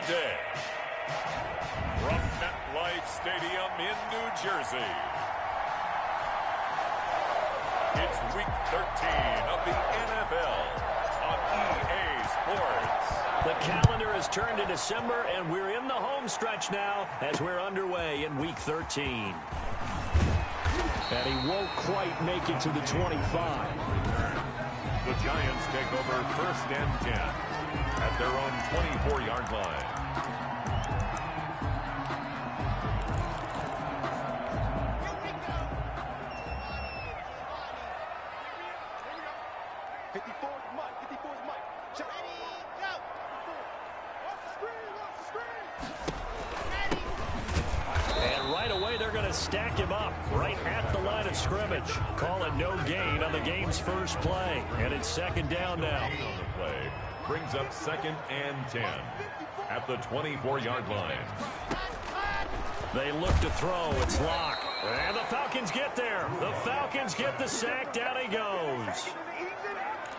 day. From MetLife Stadium in New Jersey, it's Week 13 of the NFL on EA Sports. The calendar has turned to December, and we're in the home stretch now as we're underway in Week 13. And he won't quite make it to the 25. The Giants take over 1st and 10 at their own 24-yard line. Stack him up right at the line of scrimmage. Call it no gain on the game's first play. And it's 2nd down now. On the play brings up 2nd and 10 at the 24-yard line. They look to throw. It's Locke. And the Falcons get there. The Falcons get the sack. Down he goes.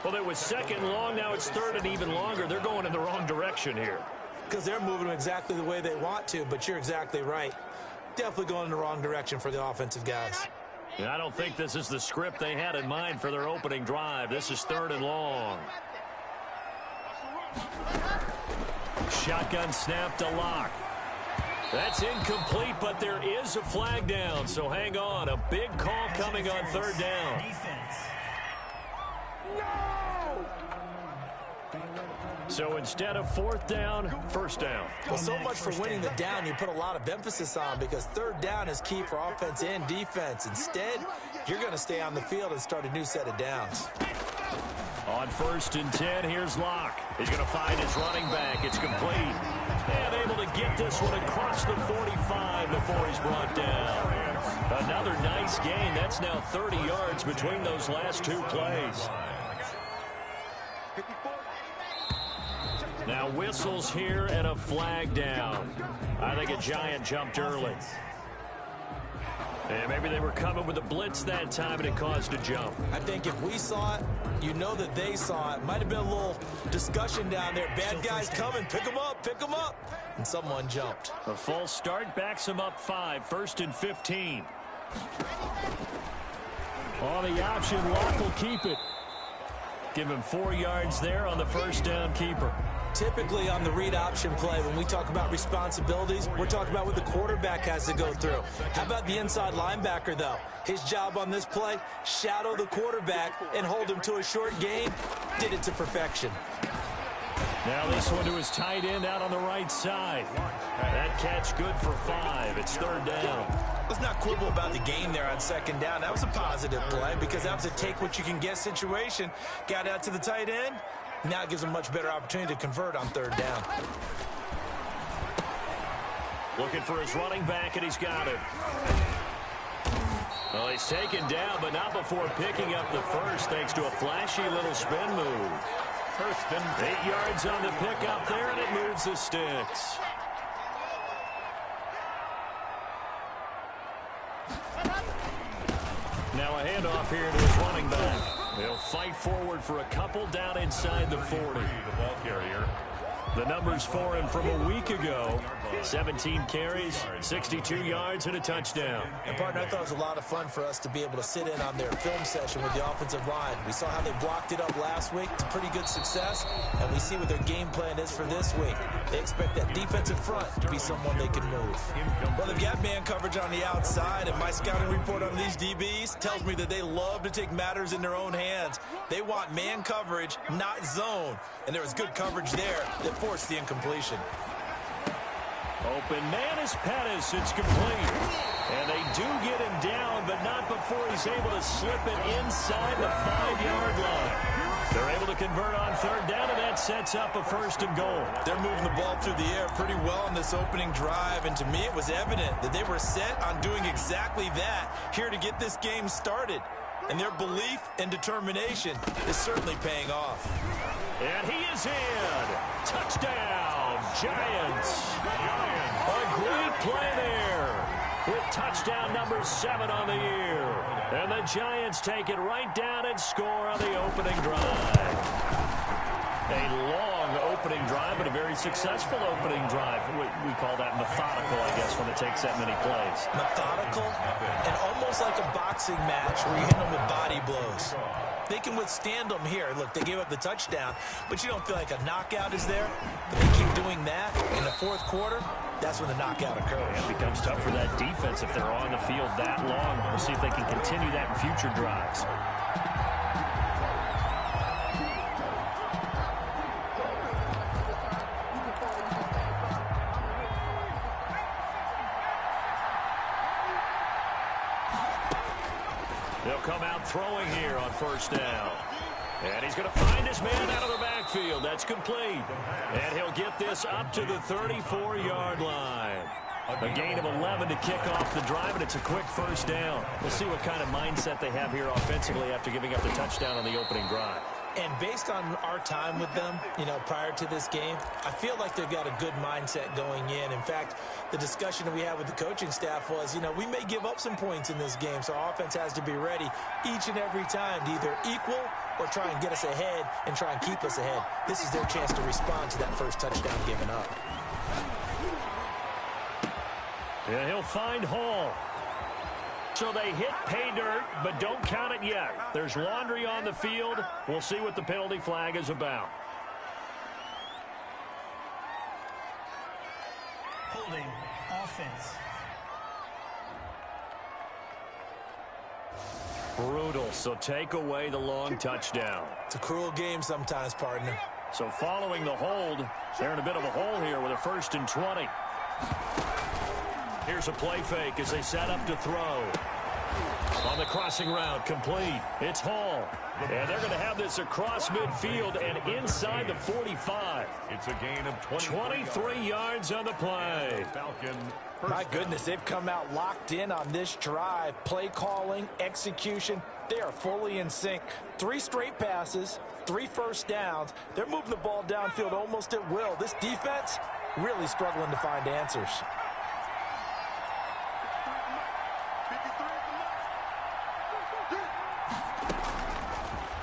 Well, it was 2nd long. Now it's 3rd and even longer. They're going in the wrong direction here. Because they're moving exactly the way they want to, but you're exactly right. Definitely going in the wrong direction for the offensive guys. And I don't think this is the script they had in mind for their opening drive. This is 3rd and long. Shotgun snap to Locke. That's incomplete, but there is a flag down, so hang on. A big call coming on 3rd down. So instead of 4th down, 1st down. Well, so much for winning the down you put a lot of emphasis on, because 3rd down is key for offense and defense. Instead, you're going to stay on the field and start a new set of downs. On 1st and 10, here's Locke. He's going to find his running back. It's complete. And able to get this one across the 45 before he's brought down. Another nice gain. That's now 30 yards between those last 2 plays. Now whistles here and a flag down. I think a Giant jumped early. And maybe they were coming with a blitz that time and it caused a jump. I think if we saw it, you know that they saw it. Might have been a little discussion down there. Bad guys coming. Pick them up. Pick them up. And someone jumped. A false start backs him up 5. 1st and 15. On the option, Locke will keep it. Give him 4 yards there on the 1st down keeper. Typically on the read option play, when we talk about responsibilities, we're talking about what the quarterback has to go through. How about the inside linebacker, though? His job on this play, shadow the quarterback and hold him to a short gain. Did it to perfection. Now this one to his tight end out on the right side. That catch good for 5. It's 3rd down. Let's not quibble about the game there on 2nd down. That was a positive play because that was a take-what-you-can-get situation. Got out to the tight end. Now it gives him a much better opportunity to convert on 3rd down. Looking for his running back, and he's got it. Well, he's taken down, but not before picking up the 1st, thanks to a flashy little spin move. 1st and 8 yards on the pickup there, and it moves the sticks. Now a handoff here to his running back. They'll fight forward for a couple down inside the 40. The ball carrier. The numbers for him from a week ago. 17 carries, 62 yards, and a touchdown. And, partner, I thought it was a lot of fun for us to be able to sit in on their film session with the offensive line. We saw how they blocked it up last week to pretty good success, and we see what their game plan is for this week. They expect that defensive front to be someone they can move. Well, they've got man coverage on the outside, and my scouting report on these DBs tells me that they love to take matters in their own hands. They want man coverage, not zone, and there was good coverage there that forced the incompletion. Open man is Pettis. It's complete. And they do get him down, but not before he's able to slip it inside the 5-yard line. They're able to convert on 3rd down, and that sets up a 1st and goal. They're moving the ball through the air pretty well in this opening drive, and to me it was evident that they were set on doing exactly that here to get this game started. And their belief and determination is certainly paying off. And he is in. Touchdown, Giants. A great play there with touchdown number 7 on the year. And the Giants take it right down and score on the opening drive. A long opening drive, but a very successful opening drive. We call that methodical, I guess, when it takes that many plays. Methodical and almost like a boxing match where you hit them with body blows. They can withstand them here. Look, they gave up the touchdown, but you don't feel like a knockout is there. But they keep doing that in the fourth quarter. That's when the knockout occurs. It becomes tough for that defense if they're on the field that long. We'll see if they can continue that in future drives. They'll come out throwing here on first down. And he's going to find his man out of the backfield. That's complete. And he'll get this up to the 34-yard line. A gain of 11 to kick off the drive, and it's a quick first down. We'll see what kind of mindset they have here offensively after giving up the touchdown on the opening drive. And based on our time with them, prior to this game, I feel like they've got a good mindset going in. In fact, the discussion that we had with the coaching staff was, we may give up some points in this game, so our offense has to be ready each and every time to either equal or try and get us ahead and try and keep us ahead. This is their chance to respond to that first touchdown given up. Yeah, he'll find Hall. So they hit pay dirt, but don't count it yet. There's laundry on the field. We'll see what the penalty flag is about. Holding offense. Brutal, so take away the long touchdown. It's a cruel game sometimes, partner. So following the hold, they're in a bit of a hole here with a 1st and 20. Here's a play fake as they set up to throw. On the crossing route, complete. It's Hall. And they're going to have this across midfield and inside the 45. It's a gain of 23 yards on the play. My goodness, they've come out locked in on this drive. Play calling, execution, they are fully in sync. 3 straight passes, 3 first downs. They're moving the ball downfield almost at will. This defense really struggling to find answers.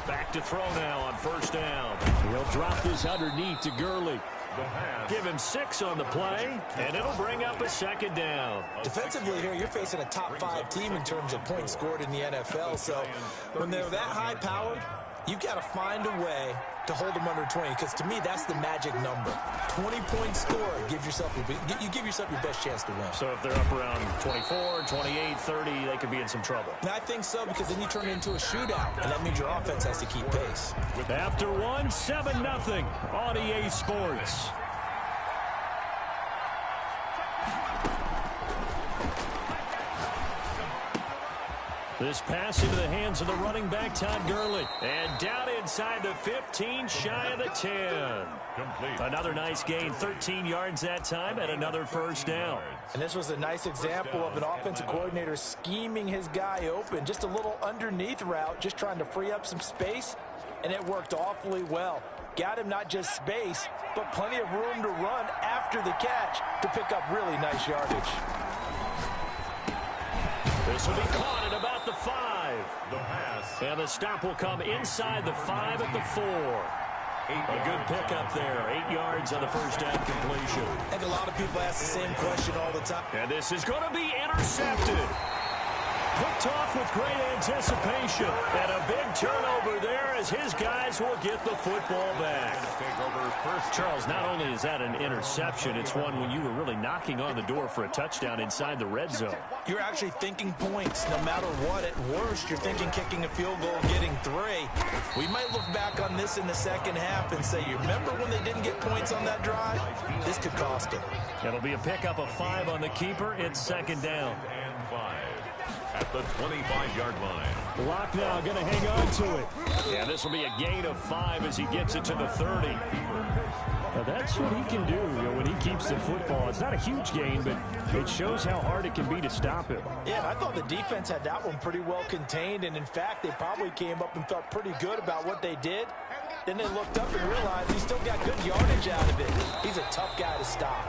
Back to throw now on first down. He'll drop this underneath to Gurley. Give him 6 on the play, and it'll bring up a 2nd down. Defensively here, you're facing a top 5 team in terms of points scored in the NFL. So when they're that high-powered, you've got to find a way to hold them under 20, because to me, that's the magic number. 20 points scored, you give yourself your best chance to win. So if they're up around 24, 28, 30, they could be in some trouble. And I think so, because then you turn it into a shootout, and that means your offense has to keep pace. After 1, 7-0 on EA Sports. This pass into the hands of the running back, Todd Gurley. And down inside the 15, shy of the 10. Complete. Another nice gain, 13 yards that time, and another first down. And this was a nice example of an offensive coordinator scheming his guy open. Just a little underneath route, just trying to free up some space, and it worked awfully well. Got him not just space, but plenty of room to run after the catch to pick up really nice yardage. This will be caught at about the 5. The pass. And the stop will come inside the 5 at the 4. A good pickup there. 8 yards on the first down completion. I think a lot of people ask the same question all the time. And this is going to be intercepted. Picked off with great anticipation. And a big turnover there as his guys will get the football back. Charles, not only is that an interception, it's one when you were really knocking on the door for a touchdown inside the red zone. You're actually thinking points no matter what. At worst, you're thinking kicking a field goal, getting 3. We might look back on this in the second half and say, you remember when they didn't get points on that drive? This could cost them. It'll be a pickup of 5 on the keeper. It's 2nd down. And 5 at the 25-yard line. Lock now, going to hang on to it. Yeah, this will be a gain of 5 as he gets it to the 30. Now that's what he can do, when he keeps the football. It's not a huge gain, but it shows how hard it can be to stop him. Yeah, I thought the defense had that one pretty well contained, and in fact, they probably came up and felt pretty good about what they did. Then they looked up and realized he still got good yardage out of it. He's a tough guy to stop.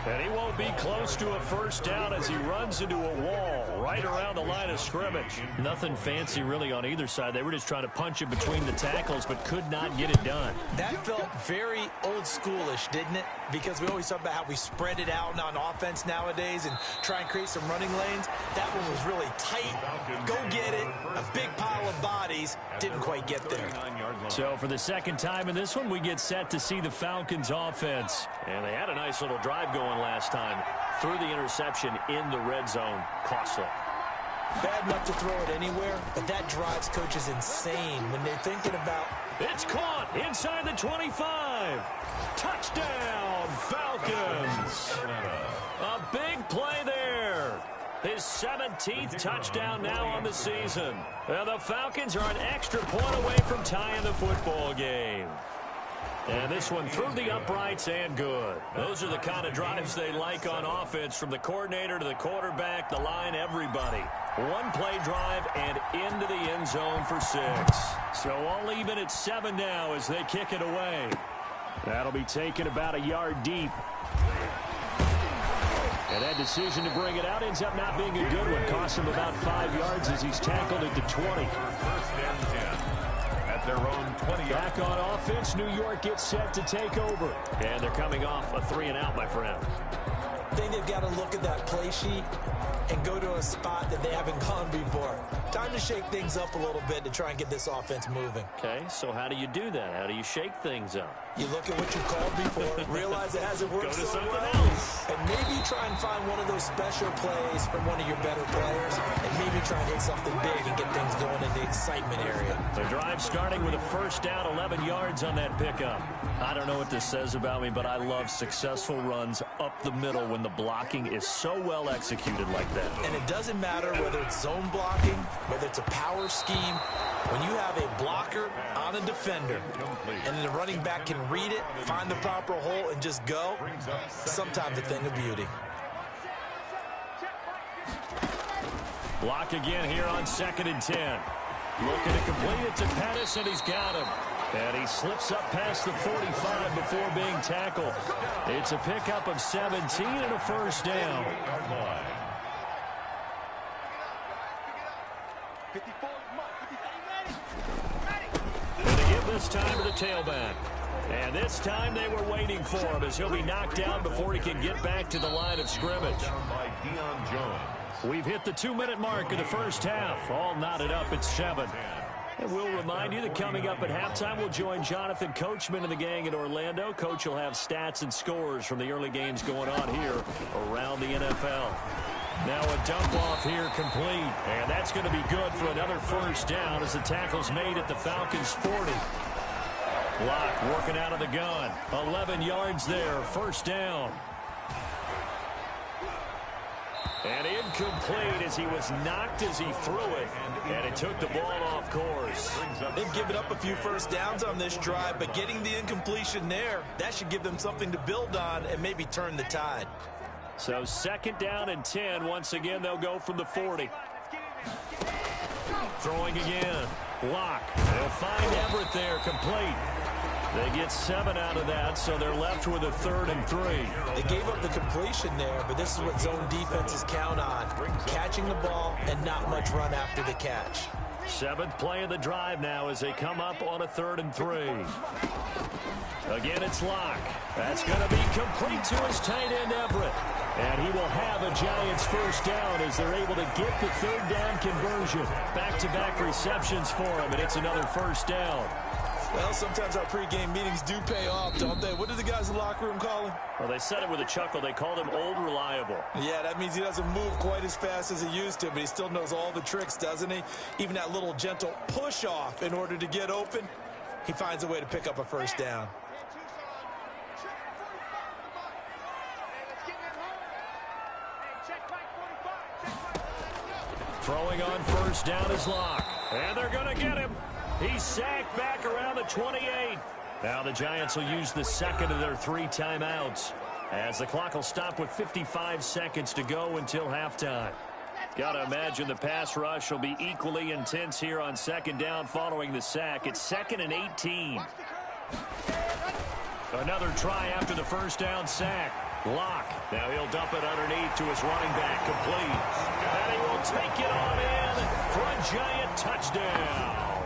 And he won't be close to a first down as he runs into a wall right around the line of scrimmage. Nothing fancy really on either side. They were just trying to punch it between the tackles but could not get it done. That felt very old schoolish, didn't it? Because we always talk about how we spread it out on offense nowadays and try and create some running lanes. That one was really tight. Go get it. A big pile of bodies. Didn't quite get there. So for the second time in this one, we get set to see the Falcons offense. And they had a nice little drive going last time. Threw the interception in the red zone. Costly. Bad enough to throw it anywhere, but that drives coaches insane when they're thinking about... It's caught inside the 25. Touchdown, Falcons. A big play there. His 17th touchdown now on the season. And the Falcons are an extra point away from tying the football game. And this one through the uprights and good. Those are the kind of drives they like on offense, from the coordinator to the quarterback, the line, everybody. One play drive and into the end zone for 6. So all even at 7 now as they kick it away. That'll be taken about a yard deep. And that decision to bring it out ends up not being a good one. Cost him about 5 yards as he's tackled at the 20. First and 10. At their own 20. Back on offense, New York gets set to take over. And they're coming off a 3-and-out, my friend. I think they've got to look at that play sheet and go to a spot that they haven't gone before. Time to shake things up a little bit to try and get this offense moving. Okay, so how do you do that? How do you shake things up? You look at what you called before, realize it hasn't worked Go to so something well, else. and maybe try and find one of those special plays from one of your better players, and maybe try and hit something big and get things going in the excitement area. The drive starting with a first down, 11 yards on that pickup. I don't know what this says about me, but I love successful runs up the middle when the blocking is so well executed like that. And it doesn't matter whether it's zone blocking, whether it's a power scheme. When you have a blocker on a defender and the running back can read it, find the proper hole, and just go, sometimes a thing of beauty. Block again here on 2nd and 10. Looking to complete it to Pettis, and he's got him. And he slips up past the 45 before being tackled. It's a pickup of 17 and a first down. And they give this time to the tailback. And this time they were waiting for him as he'll be knocked down before he can get back to the line of scrimmage. By Deion Jones. We've hit the 2-minute mark of the first half. All knotted up at 7. And we'll remind you that coming up at halftime, we'll join Jonathan Coachman and the gang in Orlando. Coach will have stats and scores from the early games going on here around the NFL. Now a dump off here complete. And that's going to be good for another first down as the tackle's made at the Falcons' 40. Block working out of the gun. 11 yards there. First down. And incomplete as he was knocked as he threw it. And it took the ball off course. They've given up a few first downs on this drive, but getting the incompletion there, that should give them something to build on and maybe turn the tide. So 2nd down and 10. Once again, they'll go from the 40. Throwing again. Block. They'll find Everett there, complete. They get 7 out of that, so they're left with a 3rd and 3. They gave up the completion there, but this is what zone defenses count on. Catching the ball and not much run after the catch. 7th play of the drive now as they come up on a 3rd and 3. Again, it's Locke. That's going to be complete to his tight end, Everett. And he will have a Giants first down as they're able to get the 3rd down conversion. Back-to-back receptions for him, and it's another first down. Well, sometimes our pregame meetings do pay off, don't they? What do the guys in the locker room call him? Well, they said it with a chuckle. They called him Old Reliable. Yeah, that means he doesn't move quite as fast as he used to, but he still knows all the tricks, doesn't he? Even that little gentle push-off in order to get open, he finds a way to pick up a first down. Throwing on first down is Locke. And they're going to get him. He's sacked back around the 28. Now the Giants will use the 2nd of their 3 timeouts as the clock will stop with 55 seconds to go until halftime. Got to imagine the pass rush will be equally intense here on 2nd down following the sack. It's 2nd and 18. Another try after the first down sack. Lock. Now he'll dump it underneath to his running back. Complete. And he will take it on in for a Giant touchdown.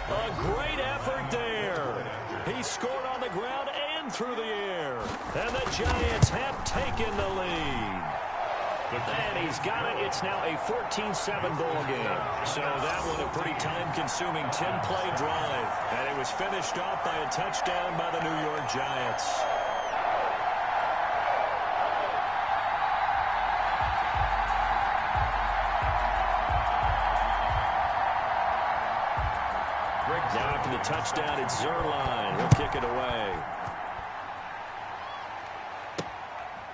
A great effort there. He scored on the ground and through the air. And the Giants have taken the lead. And he's got it. It's now a 14-7 ball game. So that one a pretty time-consuming 10-play drive. And it was finished off by a touchdown by the New York Giants. Now after the touchdown, it's Zerline. He'll kick it away.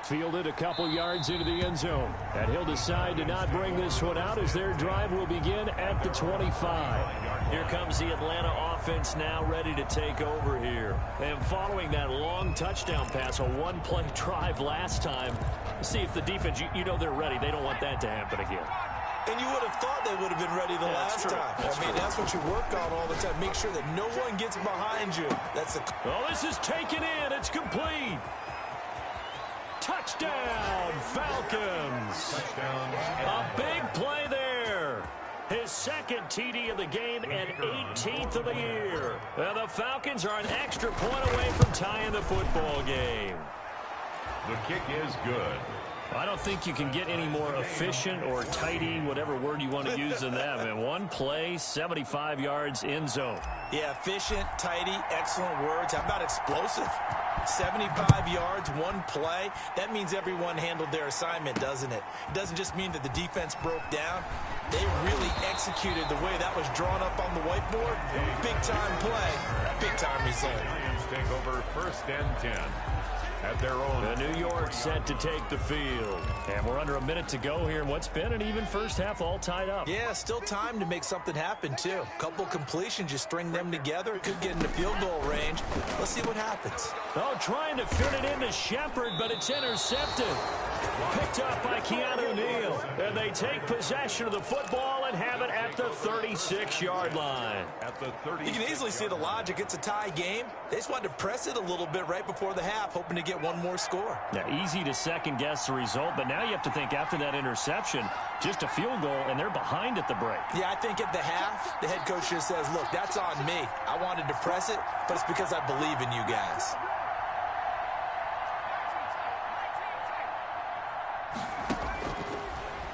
Fielded a couple yards into the end zone. And he'll decide to not bring this one out as their drive will begin at the 25. Here comes the Atlanta offense now ready to take over here. And following that long touchdown pass, a one-play drive last time, see if the defense, you know they're ready. They don't want that to happen again. And you would have thought they would have been ready the last time. That's what you work on all the time. Make sure that no one gets behind you. That's Oh, this is taken in. It's complete. Touchdown, Falcons. A big play there. His second TD of the game and 18th of the year. And the Falcons are an extra point away from tying the football game. The kick is good. I don't think you can get any more efficient or tidy, whatever word you want to use in that. Man, one play, 75 yards, end zone. Yeah, efficient, tidy, excellent words. How about explosive? 75 yards, one play. That means everyone handled their assignment, doesn't it? It doesn't just mean that the defense broke down. They really executed the way that was drawn up on the whiteboard. Big-time play, big-time result. Lions take over 1st and 10. At their own. The New York set to take the field. And we're under a minute to go here in what's been an even first half, all tied up. Yeah, still time to make something happen, too. Couple completions, you string them together. Could get into field goal range. Let's see what happens. Oh, trying to fit it into Shepard, but it's intercepted. Picked up by Keanu Neal. And they take possession of the football and have it at the 36-yard line. At the 30. You can easily see the logic. It's a tie game. They just wanted to press it a little bit right before the half, hoping to get one more score. Now, easy to second-guess the result, but now you have to think after that interception, just a field goal, and they're behind at the break. Yeah, I think at the half, the head coach just says, look, that's on me. I wanted to press it, but it's because I believe in you guys.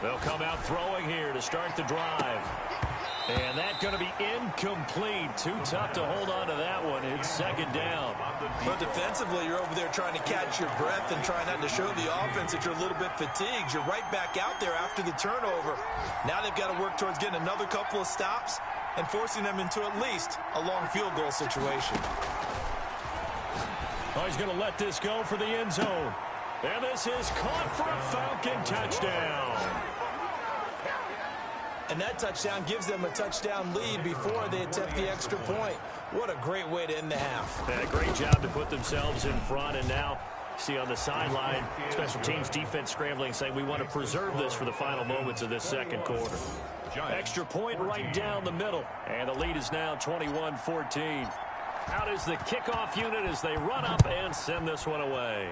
They'll come out throwing here to start the drive. And that's going to be incomplete. Too tough to hold on to that one. It's second down. But defensively, you're over there trying to catch your breath and try not to show the offense that you're a little bit fatigued. You're right back out there after the turnover. Now they've got to work towards getting another couple of stops and forcing them into at least a long field goal situation. Oh, he's going to let this go for the end zone. And this is caught for a Falcon touchdown. And that touchdown gives them a touchdown lead before they attempt the extra point. What a great way to end the half. Yeah, great job to put themselves in front. And now, see on the sideline, special teams defense scrambling, saying we want to preserve this for the final moments of this second quarter. Extra point right down the middle. And the lead is now 21-14. Out is the kickoff unit as they run up and send this one away.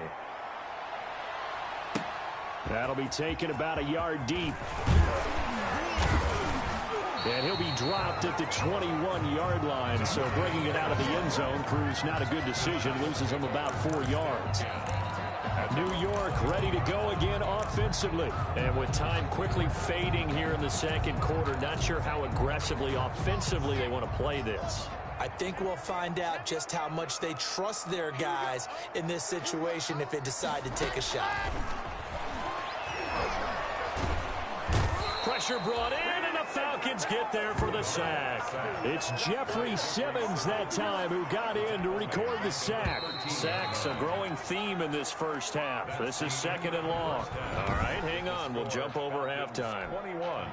That'll be taken about a yard deep. And he'll be dropped at the 21-yard line. So bringing it out of the end zone proves not a good decision. Loses him about 4 yards. New York ready to go again offensively. And with time quickly fading here in the second quarter, not sure how aggressively offensively they want to play this. I think we'll find out just how much they trust their guys in this situation if they decide to take a shot. Pressure brought in, and the Falcons get there for the sack. It's Jeffrey Simmons that time who got in to record the sack. Sacks a growing theme in this first half. This is second and long. All right, hang on. We'll jump over halftime. 21.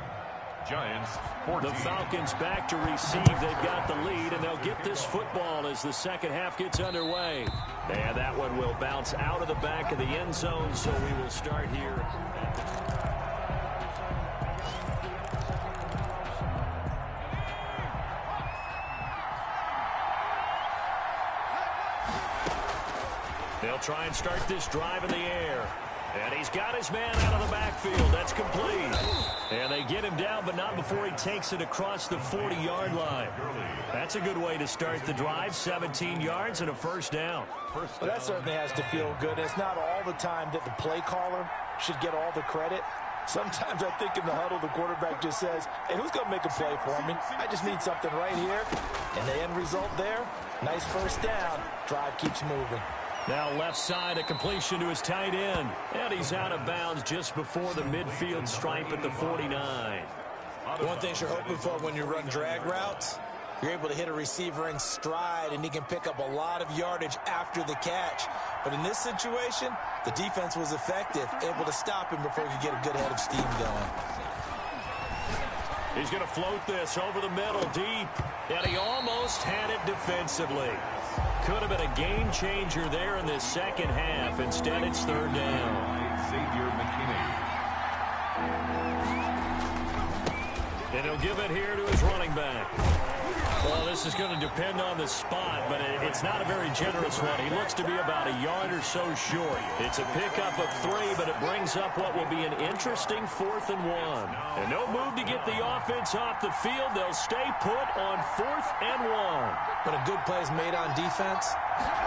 Giants 14. The Falcons back to receive. They've got the lead, and they'll get this football as the second half gets underway. And that one will bounce out of the back of the end zone, so we will start here. They'll They'll try and start this drive in the air. And he's got his man out of the backfield. That's complete. And they get him down, but not before he takes it across the 40-yard line. That's a good way to start the drive. 17 yards and a first down. Well, that certainly has to feel good. It's not all the time that the play caller should get all the credit. Sometimes I think in the huddle, the quarterback just says, hey, who's going to make a play for me? I just need something right here. And the end result there, nice first down. Drive keeps moving. Now left side, a completion to his tight end. And he's out of bounds just before the midfield stripe at the 49. One thing you're hoping for when you run drag routes, you're able to hit a receiver in stride, and he can pick up a lot of yardage after the catch. But in this situation, the defense was effective, able to stop him before he could get a good head of steam going. He's going to float this over the middle, deep. And he almost had it defensively. Could have been a game changer there in this second half. Instead, it's third down. And he'll give it here to his running back. Well, this is going to depend on the spot, but it's not a very generous one. He looks to be about a yard or so short. It's a pickup of 3, but it brings up what will be an interesting 4th and 1. And no move to get the offense off the field. They'll stay put on 4th and 1. But a good play is made on defense.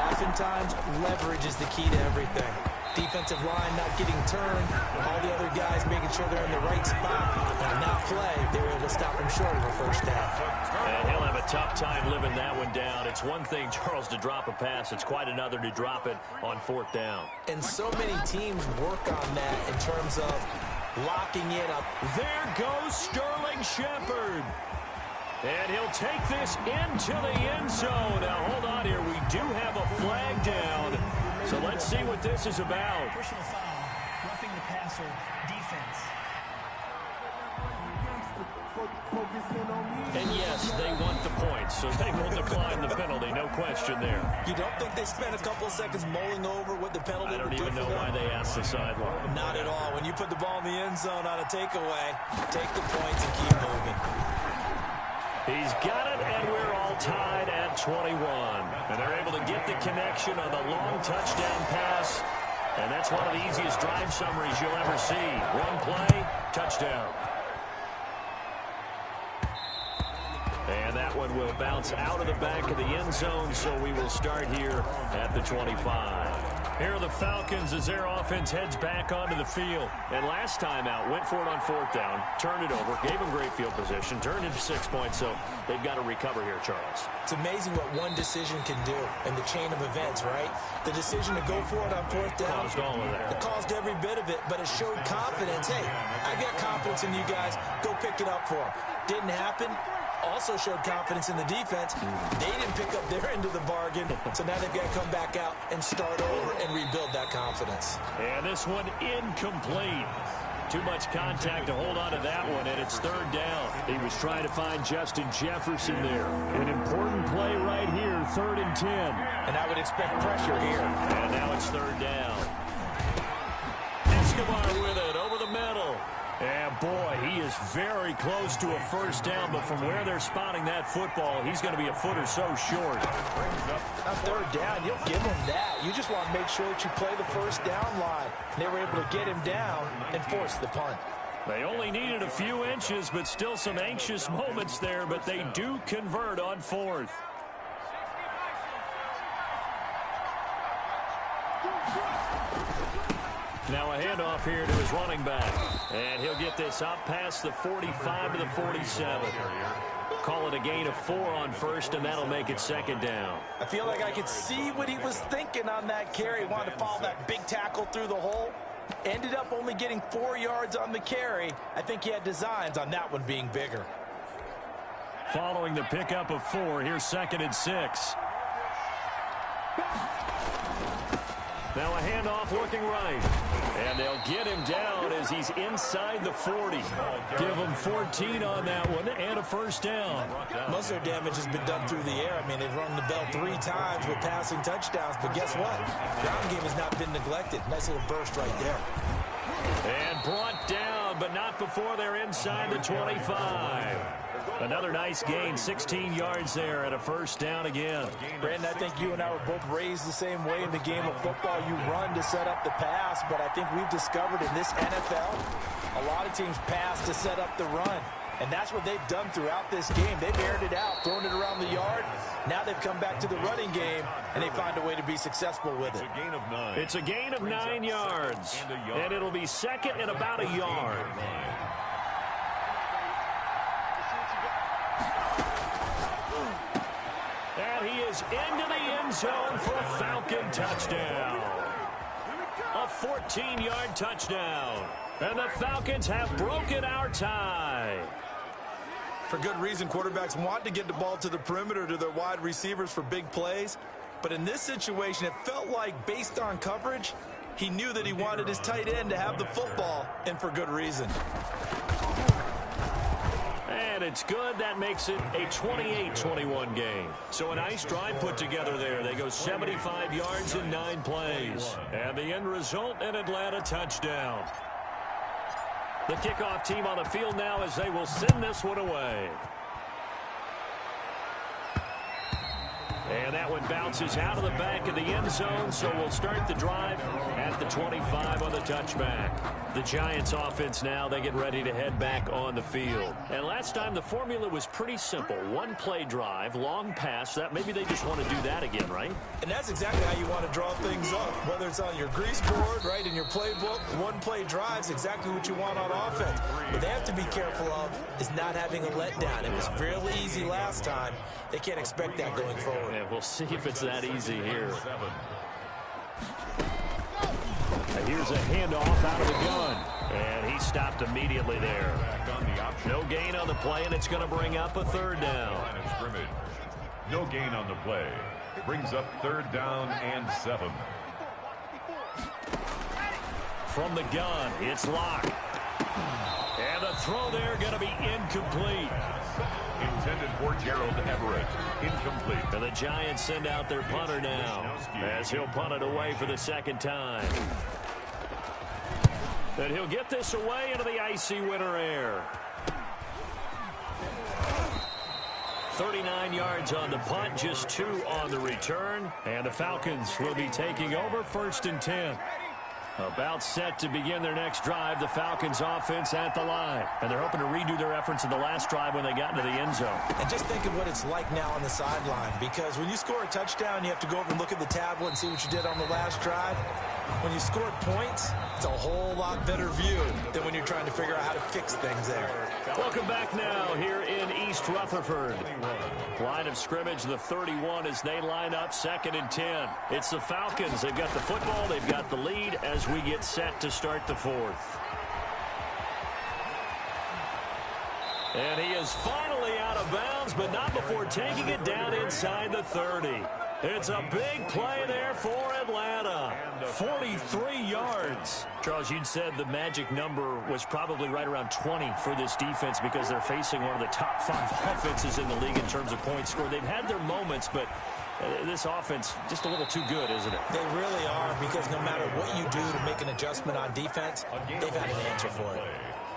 Oftentimes, leverage is the key to everything. Defensive line not getting turned. All the other guys making sure they're in the right spot. And on that play, they were able to stop him short of a first down. And he'll have a tough time living that one down. It's one thing, Charles, to drop a pass. It's quite another to drop it on 4th down. And so many teams work on that in terms of locking in up. There goes Sterling Shepard. And he'll take this into the end zone. Now, hold on here. We do have a flag down. So let's see what this is about. Personal foul, roughing the passer, defense. And yes, they want the points, so they will decline the penalty. No question there. You don't think they spent a couple of seconds mulling over what the penalty I don't would do even know for them? why they asked the sideline. Not at all. When you put the ball in the end zone on a takeaway, take the points and keep moving. He's got it, and we're all tied at 21. And they're able to get the connection on the long touchdown pass. And that's one of the easiest drive summaries you'll ever see. One play, touchdown. And that one will bounce out of the back of the end zone, so we will start here at the 25. Here are the Falcons as their offense heads back onto the field. And last time out, went for it on 4th down, turned it over, gave them great field position, turned into 6 points, so they've got to recover here, Charles. It's amazing what one decision can do in the chain of events, right? The decision to go for it on 4th down. Caused all of that. It caused every bit of it, but it showed confidence. Hey, I got confidence in you guys. Go pick it up for them. Didn't happen. Also showed confidence in the defense. They didn't pick up their end of the bargain, so now they've got to come back out and start over and rebuild that confidence. And this one incomplete. Too much contact to hold on to that one, and it's 3rd down. He was trying to find Justin Jefferson there. An important play right here, 3rd and 10. And I would expect pressure here. And now it's 3rd down. Escobar with it over the middle. And boy, he is very close to a first down, but from where they're spotting that football, he's going to be a foot or so short. On 3rd down, you'll give him that. You just want to make sure that you play the first down line. They were able to get him down and force the punt. They only needed a few inches, but still some anxious moments there, but they do convert on 4th. Now a handoff here to his running back. And he'll get this up past the 45 to the 47. Call it a gain of 4 on 1st, and that'll make it 2nd down. I feel like I could see what he was thinking on that carry. He wanted to follow that big tackle through the hole. Ended up only getting 4 yards on the carry. I think he had designs on that one being bigger. Following the pickup of 4, here's 2nd and 6. Now a handoff looking right. And they'll get him down as he's inside the 40. Give him 14 on that one and a first down. Most of their damage has been done through the air. I mean, they've rung the bell 3 times with passing touchdowns. But guess what? Ground game has not been neglected. Nice little burst right there. And brought down, but not before they're inside the 25. Another nice gain, 16 yards there and a first down again. Brandon, I think you and I were both raised the same way in the game of football. You run to set up the pass, but I think we've discovered in this NFL, a lot of teams pass to set up the run. And that's what they've done throughout this game. They've aired it out, thrown it around the yard. Now they've come back to the running game, and they find a way to be successful with it. It's a gain of 9 yards, and it'll be second and about a yard. And he is into the end zone for a Falcon touchdown. A 14-yard touchdown. And the Falcons have broken our tie. For good reason, quarterbacks want to get the ball to the perimeter to their wide receivers for big plays. But in this situation, it felt like, based on coverage, he knew that he wanted his tight end to have the football, and for good reason. And it's good. That makes it a 28-21 game. So a nice drive put together there. They go 75 yards in 9 plays. And the end result, an Atlanta touchdown. The kickoff team on the field now as they will send this one away. And that one bounces out of the back of the end zone, so we'll start the drive at the 25 on the touchback. The Giants offense now, they get ready to head back on the field. And last time the formula was pretty simple. One play drive, long pass. That maybe they just want to do that again, right? And that's exactly how you want to draw things up. Whether it's on your grease board, right, in your playbook, one play drive is exactly what you want on offense. What they have to be careful of is not having a letdown. It was fairly easy last time. They can't expect that going forward. Yeah, we'll see if it's that easy here. And here's a handoff out of the gun. And he stopped immediately there. No gain on the play, and it's going to bring up a third down. No gain on the play. Brings up third down and 7. From the gun, it's Locke. And the throw there going to be incomplete. Intended for Gerald Everett. Incomplete. And the Giants send out their punter now as he'll punt it away for the second time. And he'll get this away into the icy winter air. 39 yards on the punt, just 2 on the return. And the Falcons will be taking over 1st and 10. About set to begin their next drive, the Falcons offense at the line. And they're hoping to redo their efforts in the last drive when they got into the end zone. And just think of what it's like now on the sideline, because when you score a touchdown, you have to go over and look at the tablet and see what you did on the last drive. When you score points, it's a whole lot better view than when you're trying to figure out how to fix things there. Welcome back now here in East Rutherford. Line of scrimmage, the 31 as they line up 2nd and 10. It's the Falcons. They've got the football. They've got the lead as we get set to start the 4th. And he is finally out of bounds, but not before taking it down inside the 30. It's a big play there for Atlanta. 43 yards. Charles, you'd said the magic number was probably right around 20 for this defense because they're facing one of the top 5 offenses in the league in terms of points scored. They've had their moments, but this offense just a little too good, isn't it? They really are, because no matter what you do to make an adjustment on defense, they've had an answer for it.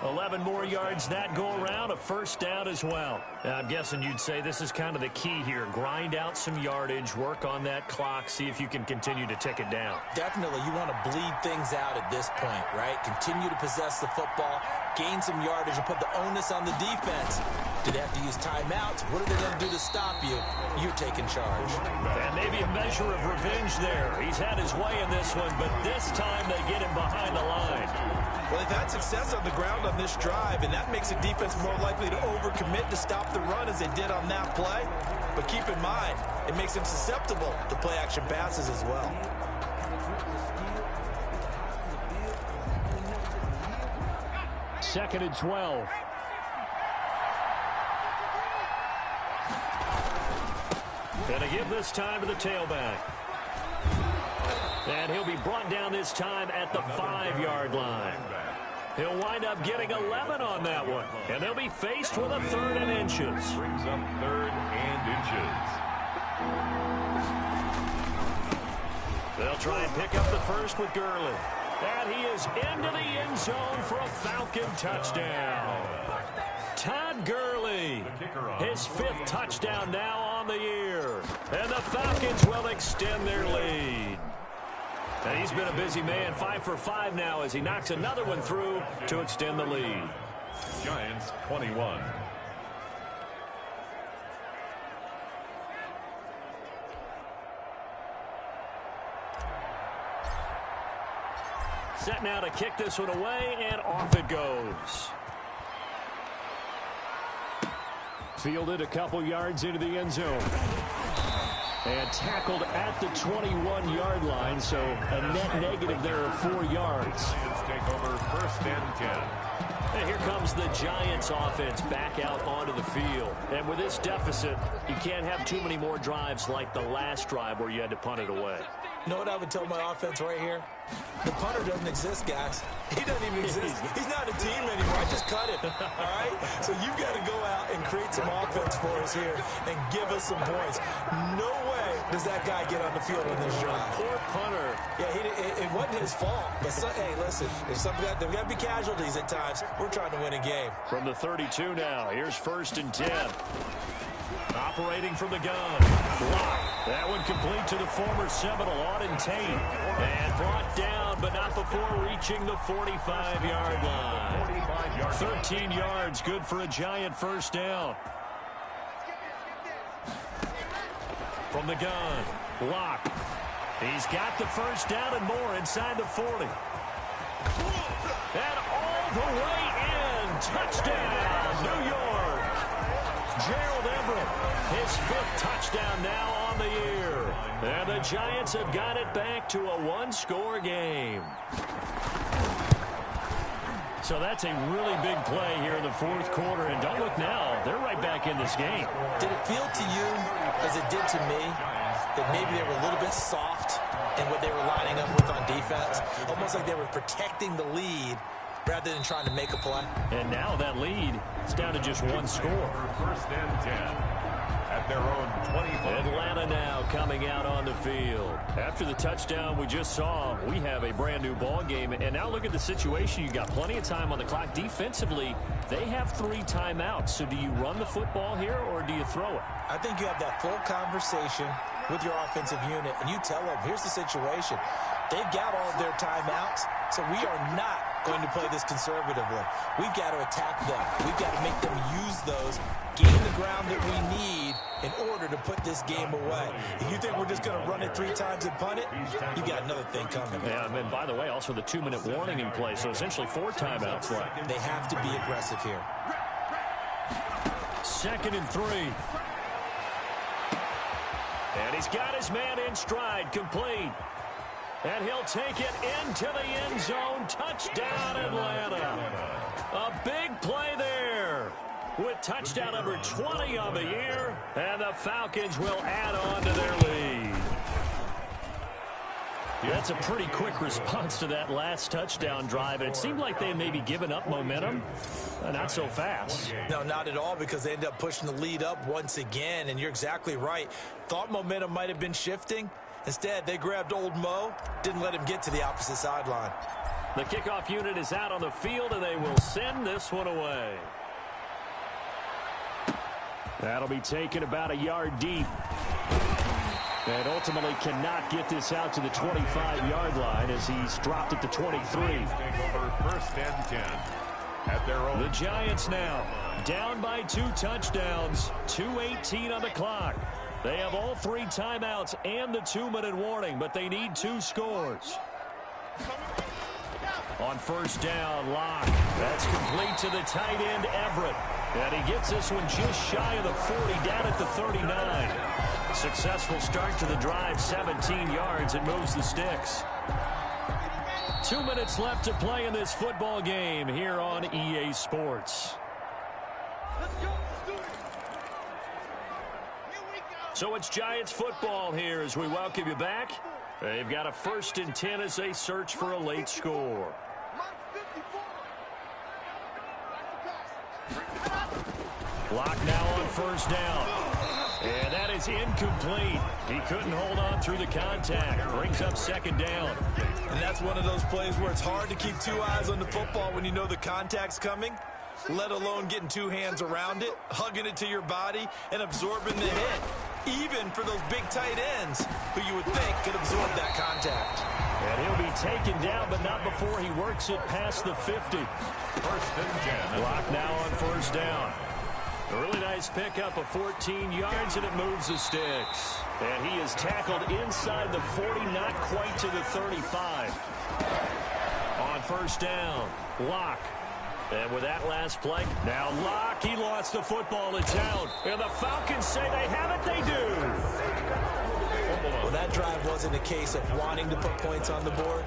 11 more yards that go around, a first down as well. Now, I'm guessing you'd say this is kind of the key here. Grind out some yardage, work on that clock, see if you can continue to tick it down. Definitely, you want to bleed things out at this point, right? Continue to possess the football, gain some yardage, and put the onus on the defense. Do they have to use timeouts? What are they going to do to stop you? You're taking charge. And maybe a measure of revenge there. He's had his way in this one, but this time they get him behind the line. Well, they've had success on the ground on this drive, and that makes the defense more likely to overcommit to stop the run as they did on that play. But keep in mind, it makes them susceptible to play-action passes as well. Second and 12. Gonna give this time to the tailback. And he'll be brought down this time at the 5-yard line. He'll wind up getting 11 on that one. And they'll be faced with a 3rd and inches. Brings up 3rd and inches. They'll try and pick up the first with Gurley. And he is into the end zone for a Falcon touchdown. Todd Gurley. His 5th touchdown now on the year. And the Falcons will extend their lead. And he's been a busy man, 5 for 5 now as he knocks another one through to extend the lead. Giants 21. Set now to kick this one away, and off it goes. Fielded a couple yards into the end zone. And tackled at the 21-yard line, so a net negative there of 4 yards. Giants take over 1st and 10. And here comes the Giants offense back out onto the field. And with this deficit, you can't have too many more drives like the last drive where you had to punt it away. You know what I would tell my offense right here? The punter doesn't exist, guys. He doesn't even exist. He's not a team anymore. I just cut him, all right? So you've got to go out and create some offense for us here and give us some points. No way does that guy get on the field in this drive. Poor punter. Yeah, it wasn't his fault. But, hey, listen, there's got to be casualties at times. We're trying to win a game. From the 32 now, here's 1st and 10. Operating from the gun. Block. That one complete to the former Seminole, Auden Tate. And brought down, but not before reaching the 45-yard line. 13 yards, good for a Giant 1st down. From the gun. Block. He's got the 1st down and more inside the 40. And all the way in. Touchdown, New York. Gerald Everett, his 5th touchdown now on the year. And the Giants have got it back to a 1-score game. So that's a really big play here in the 4th quarter. And don't look now, they're right back in this game. Did it feel to you, as it did to me, that maybe they were a little bit soft in what they were lining up with on defense? Almost like they were protecting the lead rather than trying to make a play. And now that lead is down to just 1 score. 1st and 10 at their own 25. Atlanta now coming out on the field. After the touchdown we just saw, we have a brand new ball game. And now look at the situation. You got plenty of time on the clock. Defensively, they have 3 timeouts. So do you run the football here or do you throw it? I think you have that full conversation with your offensive unit, and you tell them, here's the situation. They've got all of their timeouts, so we are not going to play this conservatively. We've got to attack them. We've got to make them use those, gain the ground that we need in order to put this game away. If you think we're just going to run it 3 times and punt it, you got another thing coming. Yeah, and by the way, also the 2-minute warning in play, so essentially 4 timeouts left. They have to be aggressive here. 2nd and 3. And he's got his man in stride, complete. And he'll take it into the end zone. Touchdown, Atlanta. A big play there with touchdown number 20 on the year. And the Falcons will add on to their lead. That's a pretty quick response to that last touchdown drive. It seemed like they had maybe given up momentum. Not so fast. No, not at all, because they ended up pushing the lead up once again. And you're exactly right. Thought momentum might have been shifting. Instead, they grabbed old Mo, didn't let him get to the opposite sideline. The kickoff unit is out on the field, and they will send this one away. That'll be taken about a yard deep. And ultimately cannot get this out to the 25-yard line as he's dropped at the 23. Take over 1st and 10 at their own. The Giants now down by 2 touchdowns, 2:18 on the clock. They have all 3 timeouts and the 2-minute warning, but they need 2 scores. On 1st down, Locke. That's complete to the tight end, Everett. And he gets this one just shy of the 40, down at the 39. Successful start to the drive, 17 yards. It moves the sticks. 2 minutes left to play in this football game here on EA Sports. So it's Giants football here as we welcome you back. They've got a 1st and 10 as they search for a late score. Block now on 1st down. And that is incomplete. He couldn't hold on through the contact. Brings up 2nd down. And that's one of those plays where it's hard to keep 2 eyes on the football when you know the contact's coming. let alone getting two hands around it, hugging it to your body, and absorbing the hit. Even for those big tight ends, who you would think could absorb that contact. And he'll be taken down, but not before he works it past the 50. First and 10. Block now on first down. A really nice pickup of 14 yards, and it moves the sticks. And he is tackled inside the 40, not quite to the 35. On first down, Locke. And with that last play, now Locke, he lost the football in town. And the Falcons say they have it, they do. Well, that drive wasn't a case of wanting to put points on the board.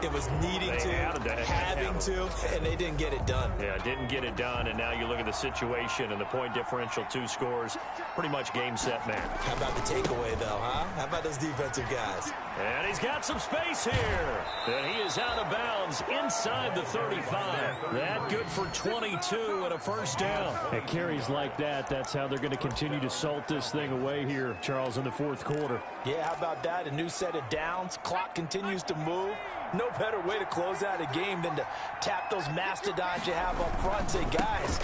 It was needing to, having to, and they didn't get it done. Yeah, didn't get it done, and now you look at the situation and the point differential, 2 scores, pretty much game, set, man. How about the takeaway, though, huh? How about those defensive guys? And he's got some space here. And he is out of bounds inside the 35. That good for 22 and a first down. At carries like that, that's how they're going to continue to salt this thing away here, Charles, in the fourth quarter. Yeah, how about that? A new set of downs. Clock continues to move. No better way to close out a game than to tap those mastodons you have up front and say, guys,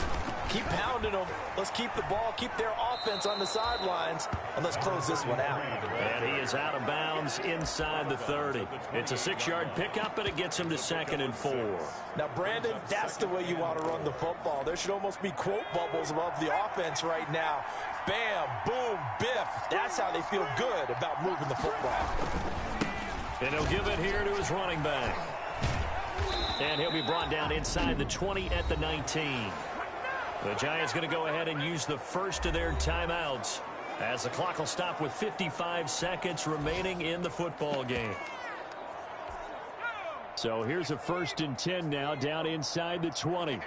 keep pounding them. Let's keep the ball, keep their offense on the sidelines, and let's close this one out. And he is out of bounds inside the 30. It's a 6-yard pickup, and it gets him to 2nd and 4. Now, Brandon, that's the way you want to run the football. There should almost be quote bubbles above the offense right now. Bam, boom, biff. That's how they feel good about moving the football. And he'll give it here to his running back. And he'll be brought down inside the 20 at the 19. The Giants going to go ahead and use the first of their timeouts as the clock will stop with 55 seconds remaining in the football game. So here's a 1st and 10 now, down inside the 20.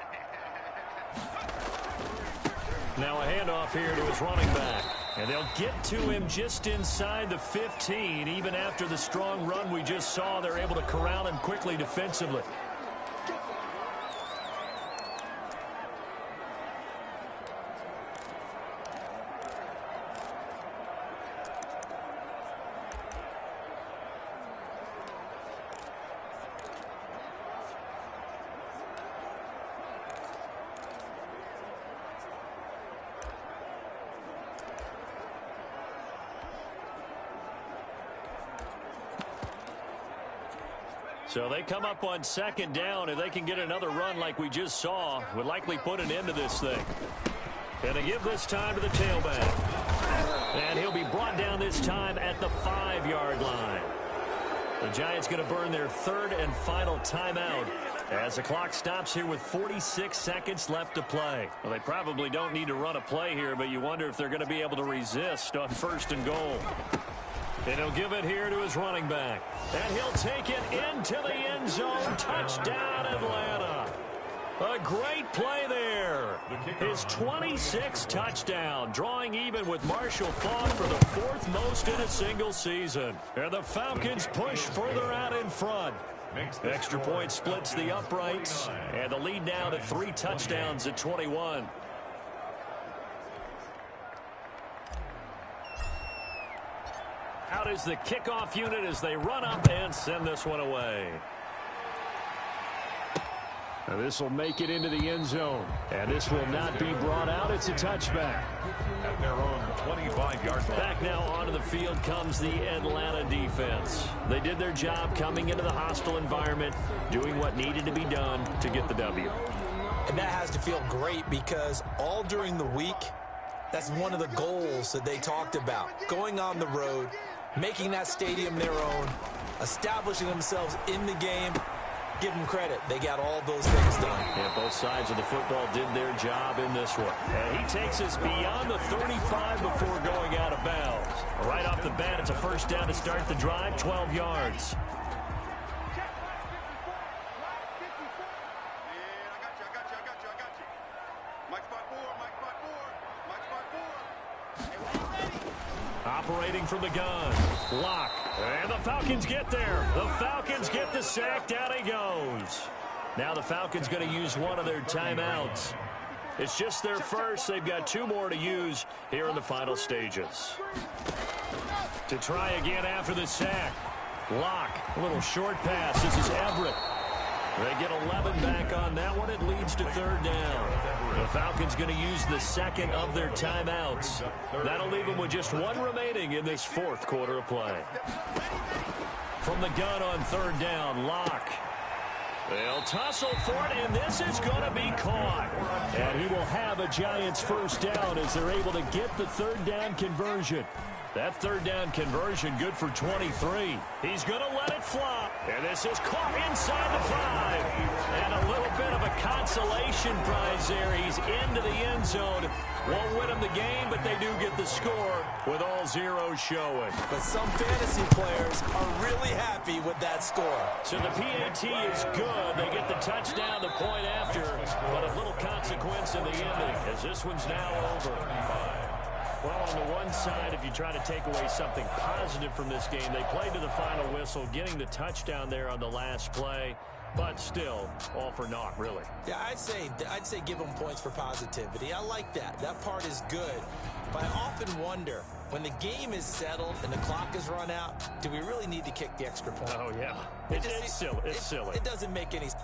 Now a handoff here to his running back. And they'll get to him just inside the 15. Even after the strong run we just saw, they're able to corral him quickly defensively. So they come up on 2nd down. If they can get another run like we just saw, would likely put an end to this thing. And they give this time to the tailback. And he'll be brought down this time at the 5-yard line. The Giants going to burn their 3rd and final timeout as the clock stops here with 46 seconds left to play. Well, they probably don't need to run a play here, but you wonder if they're going to be able to resist on 1st and goal. And he'll give it here to his running back. And he'll take it into the end zone. Touchdown, Atlanta. A great play there. His 26th touchdown, drawing even with Marshall Faulk for the 4th most in a single season. And the Falcons push further out in front. Extra point splits the uprights. And the lead now to 3 touchdowns at 21. Out is the kickoff unit as they run up and send this one away. Now this will make it into the end zone. And this will not be brought out. It's a touchback. At their own 25-yard line. Back now onto the field comes the Atlanta defense. They did their job coming into the hostile environment, doing what needed to be done to get the W. And that has to feel great because all during the week, that's one of the goals that they talked about. Going on the road, making that stadium their own, establishing themselves in the game. Give them credit. They got all those things done. Yeah, both sides of the football did their job in this one. And he takes us beyond the 35 before going out of bounds. Right off the bat, it's a 1st down to start the drive, 12 yards. Operating from the gun. Lock. And the Falcons get there. The Falcons get the sack. Down he goes. Now the Falcons going to use one of their timeouts. It's just their first. They've got 2 more to use here in the final stages. To try again after the sack. Lock. A little short pass. This is Everett. They get 11 back on that one. It leads to third down. The Falcons going to use the second of their timeouts. That'll leave them with just one remaining in this fourth quarter of play. From the gun on third down, Locke. They'll tussle for it, and this is going to be caught. And he will have a Giants first down as they're able to get the third down conversion. That third down conversion good for 23. He's going to let it fly. And this is caught inside the 5. And a little bit of a consolation prize there. He's into the end zone. Won't win him the game, but they do get the score with all zeros showing. But some fantasy players are really happy with that score. So the PAT is good. They get the touchdown the point after, but a little consequence in the ending as this one's now over. Well, on the one side, if you try to take away something positive from this game, they played to the final whistle, getting the touchdown there on the last play. But still, all for naught, really. Yeah, I'd say give them points for positivity. I like that. That part is good. But I often wonder, when the game is settled and the clock is run out, do we really need to kick the extra point? Oh, yeah. It's silly. It's silly. It doesn't make any sense.